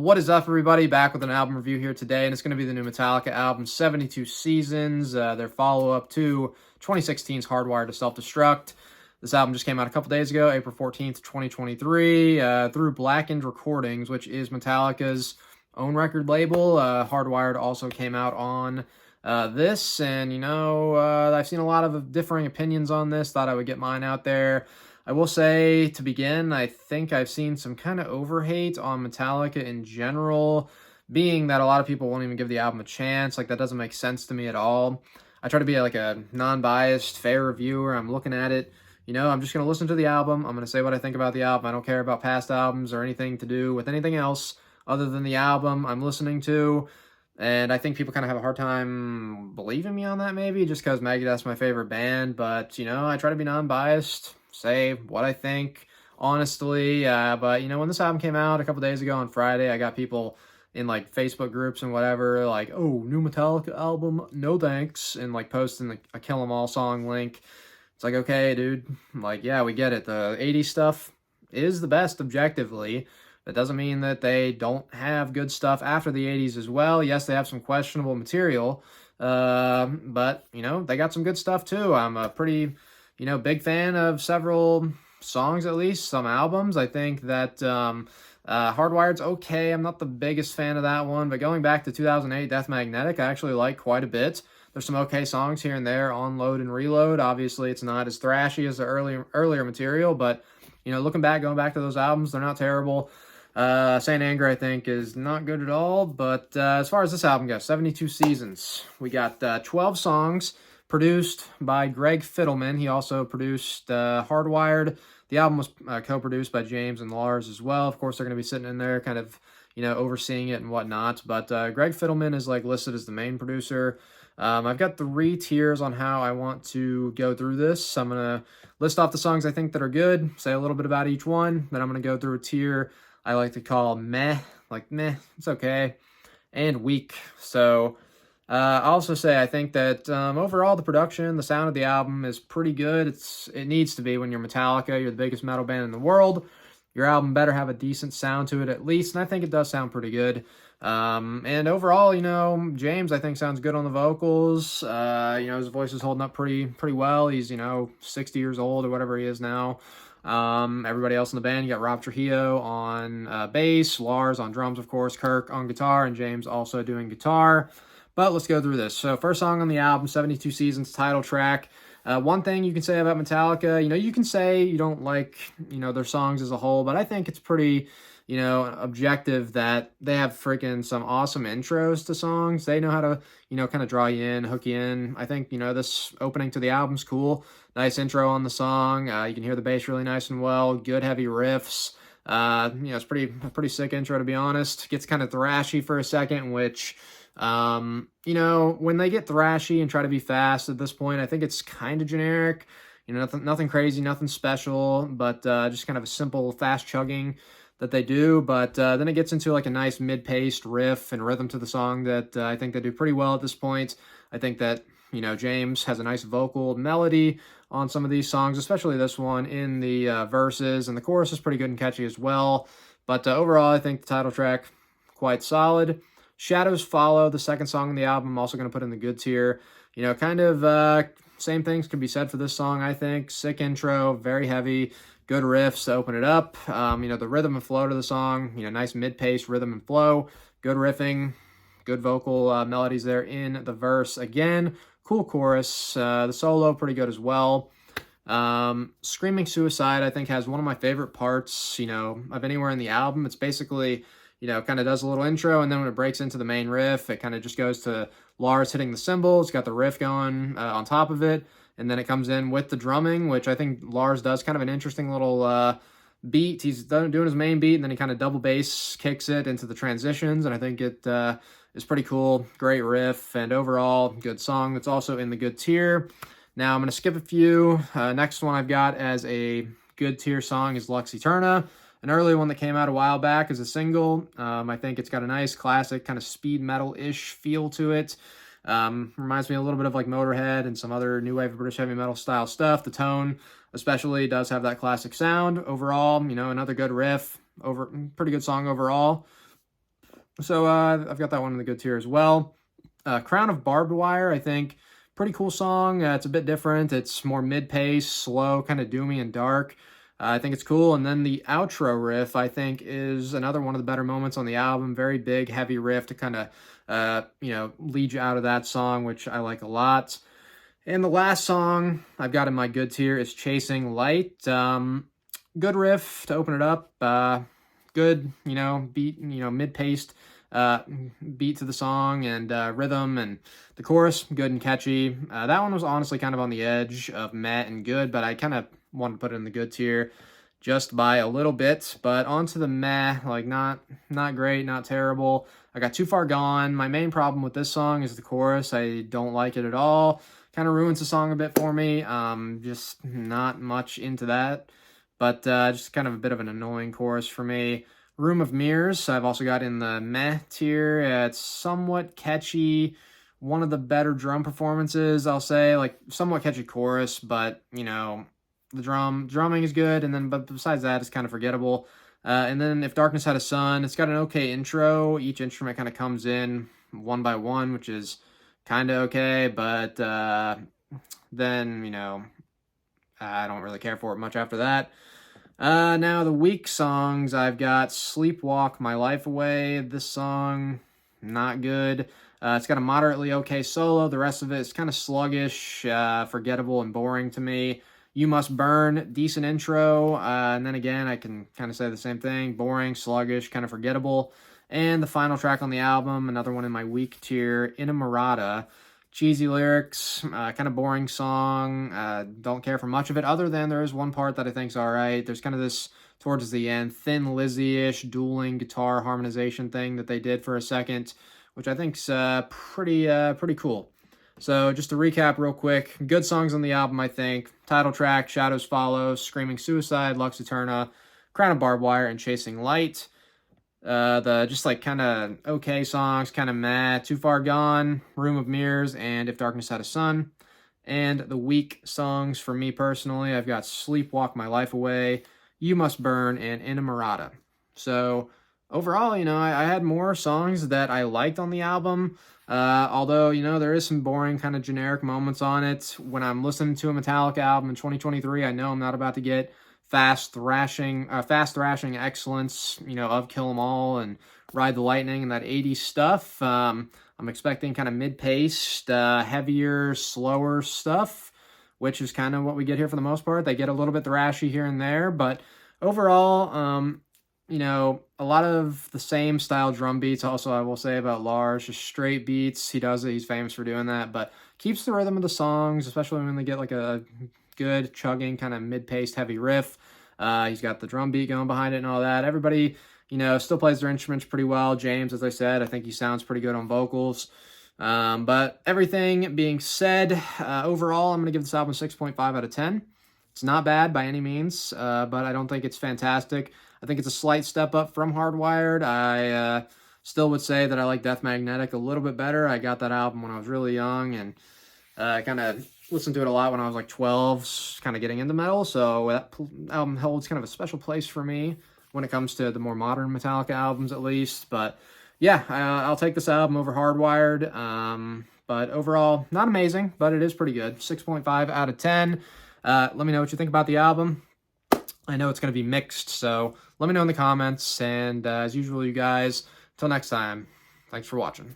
What is up, everybody? Back with an album review here today, and it's going to be the new Metallica album, 72 Seasons, their follow-up to 2016's Hardwired to Self-Destruct. This album just came out a couple days ago, April 14th, 2023, through Blackened Recordings, which is Metallica's own record label. Hardwired also came out on this, and, I've seen a lot of differing opinions on this. Thought I would get mine out there. I will say, to begin, I think I've seen some kind of overhate on Metallica in general, being that a lot of people won't even give the album a chance. Like, that doesn't make sense to me at all. I try to be like a non-biased, fair reviewer. I'm looking at it, I'm just going to listen to the album. I'm going to say what I think about the album. I don't care about past albums or anything to do with anything else other than the album I'm listening to. And I think people kind of have a hard time believing me on that, maybe, just because Megadeth's my favorite band. But, I try to be non-biased, say what I think, honestly. But, when this album came out a couple days ago on Friday, I got people in, like, Facebook groups and whatever, like, oh, new Metallica album, no thanks, and, like, posting a Kill 'Em All song link. It's like, okay, dude, like, yeah, we get it. The 80s stuff is the best objectively. That doesn't mean that they don't have good stuff after the 80s as well. Yes, they have some questionable material, but, they got some good stuff too. I'm a pretty, big fan of several songs, at least, some albums. I think that Hardwired's okay. I'm not the biggest fan of that one, but going back to 2008 Death Magnetic, I actually like quite a bit. There's some okay songs here and there on Load and Reload. Obviously, it's not as thrashy as the earlier material, but, looking back, going back to those albums, they're not terrible. Saint Anger, I think, is not good at all, but as far as this album goes, 72 Seasons. We got 12 songs produced by Greg Fiddleman. He also produced Hardwired. The album was co-produced by James and Lars as well. Of course, they're going to be sitting in there kind of, overseeing it and whatnot, but Greg Fiddleman is, like, listed as the main producer. I've got 3 tiers on how I want to go through this. I'm going to list off the songs I think that are good, say a little bit about each one, then I'm going to go through a tier I like to call meh, like meh, it's okay, and weak. So I'll also say I think that overall the production, the sound of the album is pretty good. It needs to be when you're Metallica, you're the biggest metal band in the world. Your album better have a decent sound to it at least, and I think it does sound pretty good. And overall, James I think sounds good on the vocals. His voice is holding up pretty well. He's 60 years old or whatever he is now. Everybody else in the band, you got Rob Trujillo on bass, Lars on drums, of course, Kirk on guitar, and James also doing guitar. But let's go through this. So first song on the album, 72 Seasons, title track. One thing you can say about Metallica, you can say you don't like, their songs as a whole, but I think it's pretty, objective that they have freaking some awesome intros to songs. They know how to, kind of draw you in, hook you in. I think, this opening to the album's cool. Nice intro on the song. You can hear the bass really nice and well. Good heavy riffs. It's a pretty sick intro, to be honest. Gets kind of thrashy for a second, which, when they get thrashy and try to be fast at this point, I think it's kind of generic. Nothing crazy, nothing special, but just kind of a simple fast chugging that they do. But then it gets into like a nice mid-paced riff and rhythm to the song that I think they do pretty well at this point. I think that, James has a nice vocal melody on some of these songs, especially this one in the verses, and the chorus is pretty good and catchy as well. But overall, I think the title track, quite solid. Shadows Follow, the second song on the album, I'm also going to put in the good tier. Same things can be said for this song, I think. Sick intro, very heavy, good riffs to open it up. The rhythm and flow to the song, nice mid-paced rhythm and flow, good riffing, good vocal melodies there in the verse. Again, cool chorus. The solo, pretty good as well. Screaming Suicide, I think, has one of my favorite parts, of anywhere in the album. It's basically, kind of does a little intro, and then when it breaks into the main riff, it kind of just goes to Lars hitting the cymbals, got the riff going on top of it, and then it comes in with the drumming, which I think Lars does kind of an interesting little beat. He's doing his main beat, and then he kind of double bass kicks it into the transitions, and I think it is pretty cool. Great riff, and overall, good song. That's also in the good tier. Now, I'm going to skip a few. Next one I've got as a good tier song is Lux Eterna. An early one that came out a while back as a single. I think it's got a nice classic kind of speed metal-ish feel to it. Reminds me a little bit of like Motorhead and some other new wave British heavy metal style stuff. The tone especially does have that classic sound. Overall, another good riff. Pretty good song overall. So I've got that one in the good tier as well. Crown of Barbed Wire, I think, pretty cool song. It's a bit different. It's more mid-pace, slow, kind of doomy and dark. I think it's cool. And then the outro riff, I think, is another one of the better moments on the album. Very big, heavy riff to kind of, lead you out of that song, which I like a lot. And the last song I've got in my good tier is Chasing Light. Good riff to open it up. Good, beat, mid-paced beat to the song and rhythm, and the chorus, good and catchy. That one was honestly kind of on the edge of meh and good, but I kind of wanted to put it in the good tier just by a little bit. But onto the meh, like not great, not terrible. I got Too Far Gone. My main problem with this song is the chorus. I don't like it at all. Kind of ruins the song a bit for me. Just not much into that. But just kind of a bit of an annoying chorus for me. Room of Mirrors, I've also got in the meh tier. It's somewhat catchy. One of the better drum performances, I'll say. Like, somewhat catchy chorus, but, the drumming is good. And then, but besides that, it's kind of forgettable. And then If Darkness Had a Sun, it's got an okay intro. Each instrument kind of comes in one by one, which is kind of okay. But then, I don't really care for it much after that. Now the weak songs, I've got Sleepwalk My Life Away. This song, not good. It's got a moderately okay solo. The rest of it is kind of sluggish, forgettable, and boring to me. You Must Burn, decent intro. And then again, I can kind of say the same thing. Boring, sluggish, kind of forgettable. And the final track on the album, another one in my weak tier, Inamorata. Cheesy lyrics, kind of boring song. Don't care for much of it, other than there is one part that I think is all right. There's kind of this, towards the end, Thin Lizzy-ish dueling guitar harmonization thing that they did for a second, which I think's pretty cool. So just to recap real quick, good songs on the album, I think. Title track, Shadows Follow, Screaming Suicide, Lux Eterna, Crown of Barbed Wire, and Chasing Light. The just like kind of okay songs, kind of meh. Too Far Gone, Room of Mirrors, and If Darkness Had a Sun. And the weak songs for me personally, I've got Sleepwalk My Life Away, You Must Burn, and Inamorata. So overall, I had more songs that I liked on the album. Although, there is some boring kind of generic moments on it. When I'm listening to a Metallica album in 2023, I know I'm not about to get fast thrashing excellence, of Kill 'Em All and Ride the Lightning and that 80s stuff. I'm expecting kind of mid-paced, heavier, slower stuff, which is kind of what we get here for the most part. They get a little bit thrashy here and there, but overall, a lot of the same style drum beats. Also, I will say about Lars, just straight beats. He does it. He's famous for doing that, but keeps the rhythm of the songs, especially when they get like a good chugging kind of mid-paced heavy riff. He's got the drum beat going behind it and all that. Everybody, still plays their instruments pretty well. James, as I said, I think he sounds pretty good on vocals. But everything being said, overall, I'm going to give this album 6.5 out of 10. It's not bad by any means, but I don't think it's fantastic. I think it's a slight step up from Hardwired. I still would say that I like Death Magnetic a little bit better. I got that album when I was really young, and I kind of listened to it a lot when I was like 12, kind of getting into metal. So that album holds kind of a special place for me when it comes to the more modern Metallica albums, at least. But yeah, I'll take this album over Hardwired. But overall, not amazing, but it is pretty good. 6.5 out of 10. Let me know what you think about the album. I know it's going to be mixed, so let me know in the comments. And as usual, you guys, until next time, thanks for watching.